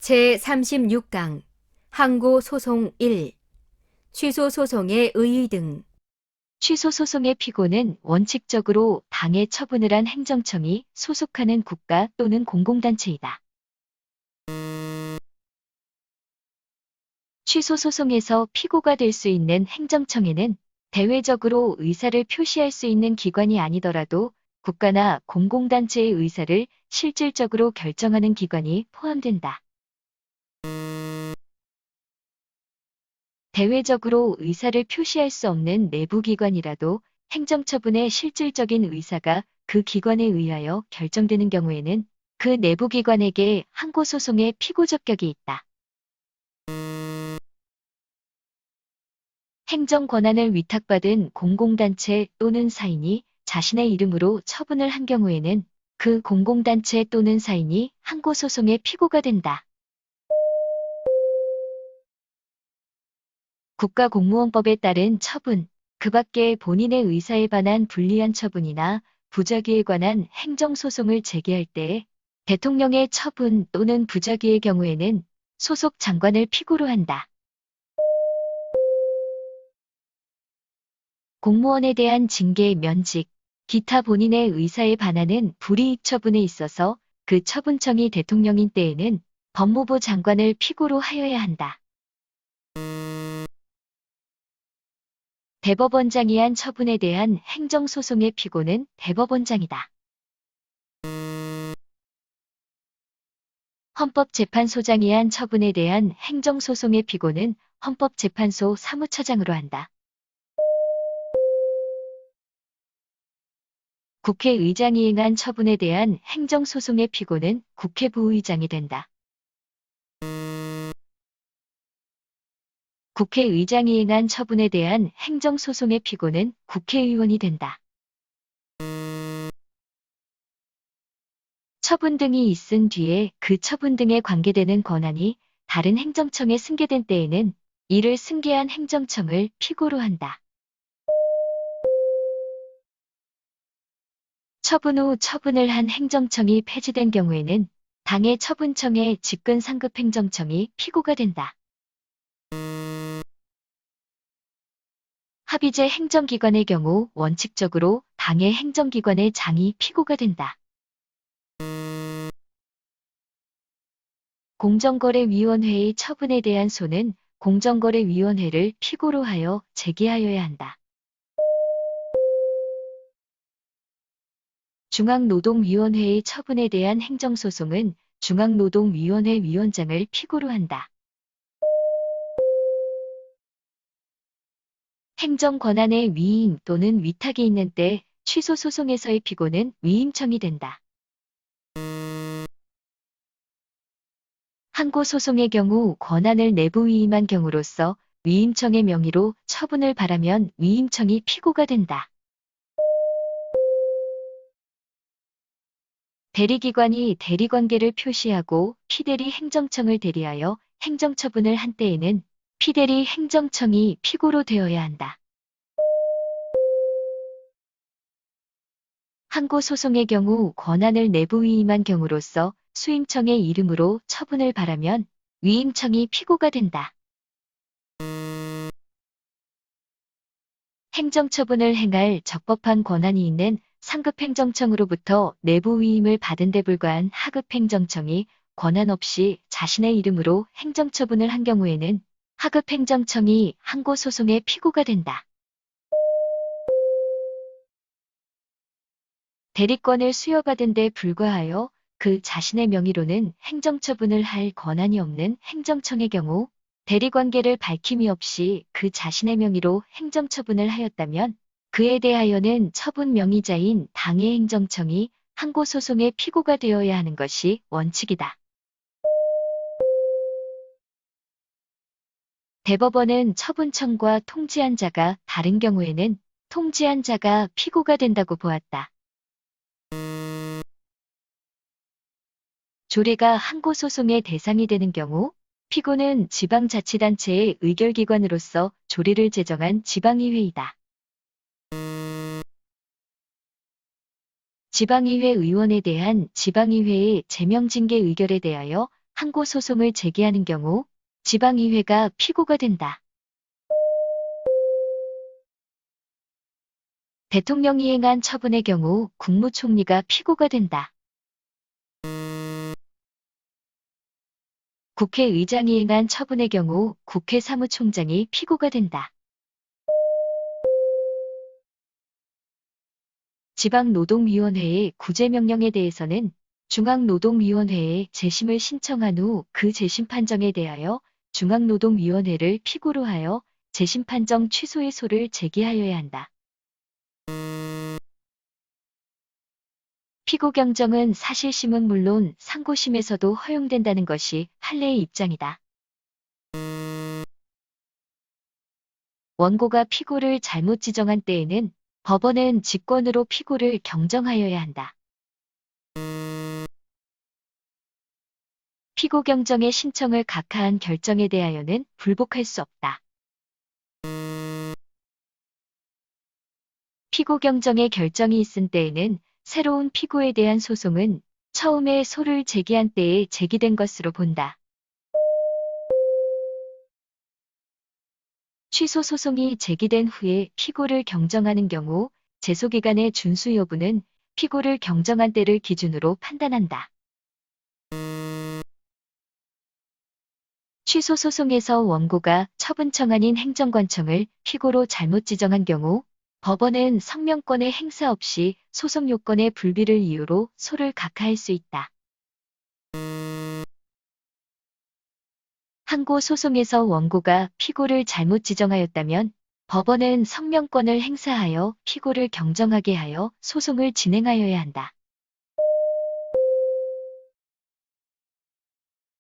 제36강 항고소송 1 취소소송의 의의 등 취소소송의 피고는 원칙적으로 당해 처분을 한 행정청이 소속하는 국가 또는 공공단체이다. 취소소송에서 피고가 될 수 있는 행정청에는 대외적으로 의사를 표시할 수 있는 기관이 아니더라도 국가나 공공단체의 의사를 실질적으로 결정하는 기관이 포함된다. 대외적으로 의사를 표시할 수 없는 내부기관이라도 행정처분의 실질적인 의사가 그 기관에 의하여 결정되는 경우에는 그 내부기관에게 항고소송의 피고 적격이 있다. 행정 권한을 위탁받은 공공단체 또는 사인이 자신의 이름으로 처분을 한 경우에는 그 공공단체 또는 사인이 항고소송의 피고가 된다. 국가공무원법에 따른 처분, 그 밖에 본인의 의사에 반한 불리한 처분이나 부작위에 관한 행정소송을 제기할 때 대통령의 처분 또는 부작위의 경우에는 소속 장관을 피고로 한다. 공무원에 대한 징계, 면직, 기타 본인의 의사에 반하는 불이익 처분에 있어서 그 처분청이 대통령인 때에는 법무부 장관을 피고로 하여야 한다. 대법원장이 한 처분에 대한 행정소송의 피고는 대법원장이다. 헌법재판소장이 한 처분에 대한 행정소송의 피고는 헌법재판소 사무처장으로 한다. 국회의장이 행한 처분에 대한 행정소송의 피고는 국회부의장이 된다. 국회의장이 행한 처분에 대한 행정소송의 피고는 국회의원이 된다. 처분 등이 있은 뒤에 그 처분 등에 관계되는 권한이 다른 행정청에 승계된 때에는 이를 승계한 행정청을 피고로 한다. 처분 후 처분을 한 행정청이 폐지된 경우에는 당해 처분청의 직근 상급 행정청이 피고가 된다. 합의제 행정기관의 경우 원칙적으로 당해 행정기관의 장이 피고가 된다. 공정거래위원회의 처분에 대한 소는 공정거래위원회를 피고로 하여 제기하여야 한다. 중앙노동위원회의 처분에 대한 행정소송은 중앙노동위원회 위원장을 피고로 한다. 행정권한의 위임 또는 위탁이 있는 때 취소소송에서의 피고는 위임청이 된다. 항고소송의 경우 권한을 내부 위임한 경우로서 위임청의 명의로 처분을 바라면 위임청이 피고가 된다. 대리기관이 대리관계를 표시하고 피대리 행정청을 대리하여 행정처분을 한 때에는 피대리 행정청이 피고로 되어야 한다. 항고소송의 경우 권한을 내부 위임한 경우로서 수임청의 이름으로 처분을 바라면 위임청이 피고가 된다. 행정처분을 행할 적법한 권한이 있는 상급행정청으로부터 내부 위임을 받은 데 불과한 하급행정청이 권한 없이 자신의 이름으로 행정처분을 한 경우에는 하급행정청이 항고소송의 피고가 된다. 대리권을 수여받은 데 불과하여 그 자신의 명의로는 행정처분을 할 권한이 없는 행정청의 경우 대리관계를 밝힘이 없이 그 자신의 명의로 행정처분을 하였다면 그에 대하여는 처분 명의자인 당해 행정청이 항고소송의 피고가 되어야 하는 것이 원칙이다. 대법원은 처분청과 통지한 자가 다른 경우에는 통지한 자가 피고가 된다고 보았다. 조례가 항고소송의 대상이 되는 경우 피고는 지방자치단체의 의결기관으로서 조례를 제정한 지방의회이다. 지방의회 의원에 대한 지방의회의 제명징계 의결에 대하여 항고소송을 제기하는 경우 지방의회가 피고가 된다. 대통령이 행한 처분의 경우 국무총리가 피고가 된다. 국회의장이 행한 처분의 경우 국회 사무총장이 피고가 된다. 지방노동위원회의 구제명령에 대해서는 중앙노동위원회에 재심을 신청한 후 그 재심 판정에 대하여 중앙노동위원회를 피고로 하여 재심 판정 취소의 소를 제기하여야 한다. 피고 경정은 사실심은 물론 상고심에서도 허용된다는 것이 판례의 입장이다. 원고가 피고를 잘못 지정한 때에는 법원은 직권으로 피고를 경정하여야 한다. 피고 경정의 신청을 각하한 결정에 대하여는 불복할 수 없다. 피고 경정의 결정이 있은 때에는 새로운 피고에 대한 소송은 처음에 소를 제기한 때에 제기된 것으로 본다. 취소 소송이 제기된 후에 피고를 경정하는 경우 제소기간의 준수 여부는 피고를 경정한 때를 기준으로 판단한다. 취소 소송에서 원고가 처분청 아닌 행정관청을 피고로 잘못 지정한 경우 법원은 성명권의 행사 없이 소송 요건의 불비를 이유로 소를 각하할 수 있다. 항고 소송에서 원고가 피고를 잘못 지정하였다면 법원은 성명권을 행사하여 피고를 경정하게 하여 소송을 진행하여야 한다.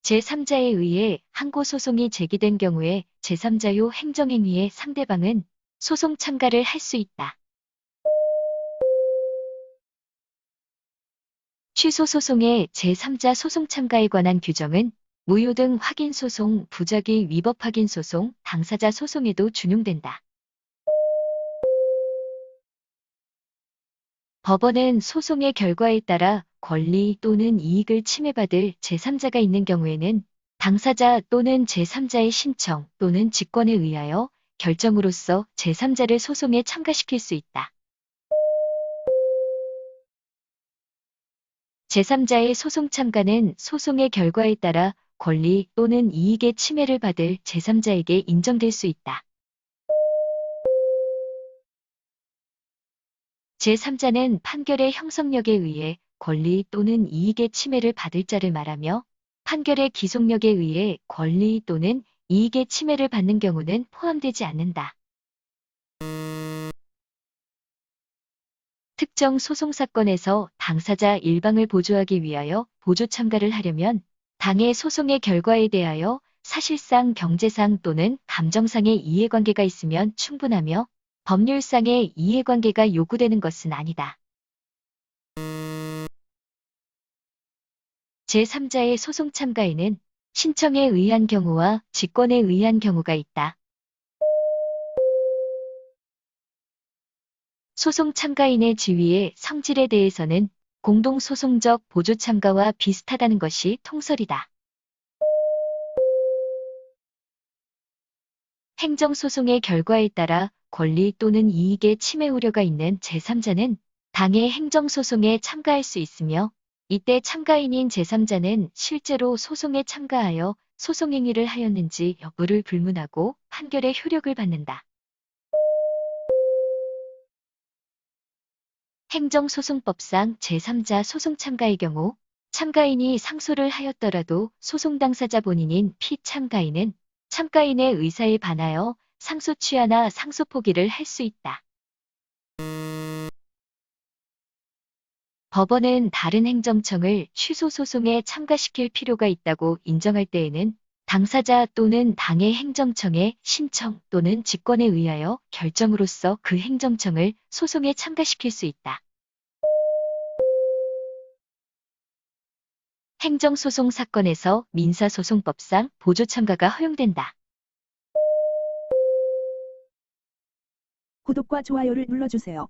제3자에 의해 항고 소송이 제기된 경우에 제3자요 행정행위의 상대방은 소송 참가를 할 수 있다. 취소 소송의 제3자 소송 참가에 관한 규정은 무효 등 확인 소송, 부작위 위법 확인 소송, 당사자 소송에도 준용된다. 법원은 소송의 결과에 따라 권리 또는 이익을 침해받을 제3자가 있는 경우에는 당사자 또는 제3자의 신청 또는 직권에 의하여 결정으로써 제3자를 소송에 참가시킬 수 있다. 제3자의 소송 참가는 소송의 결과에 따라 권리 또는 이익의 침해를 받을 제3자에게 인정될 수 있다. 제3자는 판결의 형성력에 의해 권리 또는 이익의 침해를 받을 자를 말하며 판결의 기속력에 의해 권리 또는 이익의 침해를 받는 경우는 포함되지 않는다. 특정 소송 사건에서 당사자 일방을 보조하기 위하여 보조 참가를 하려면 당의 소송의 결과에 대하여 사실상 경제상 또는 감정상의 이해관계가 있으면 충분하며 법률상의 이해관계가 요구되는 것은 아니다. 제3자의 소송 참가에는 신청에 의한 경우와 직권에 의한 경우가 있다. 소송 참가인의 지위의 성질에 대해서는 공동소송적 보조 참가와 비슷하다는 것이 통설이다. 행정소송의 결과에 따라 권리 또는 이익의 침해 우려가 있는 제3자는 당의 행정소송에 참가할 수 있으며 이때 참가인인 제3자는 실제로 소송에 참가하여 소송행위를 하였는지 여부를 불문하고 판결의 효력을 받는다. 행정소송법상 제3자 소송 참가의 경우 참가인이 상소를 하였더라도 소송 당사자 본인인 피참가인은 참가인의 의사에 반하여 상소 취하나 상소 포기를 할 수 있다. 법원은 다른 행정청을 취소 소송에 참가시킬 필요가 있다고 인정할 때에는 당사자 또는 당의 행정청의 신청 또는 직권에 의하여 결정으로써 그 행정청을 소송에 참가시킬 수 있다. 행정소송 사건에서 민사소송법상 보조 참가가 허용된다. 구독과 좋아요를 눌러주세요.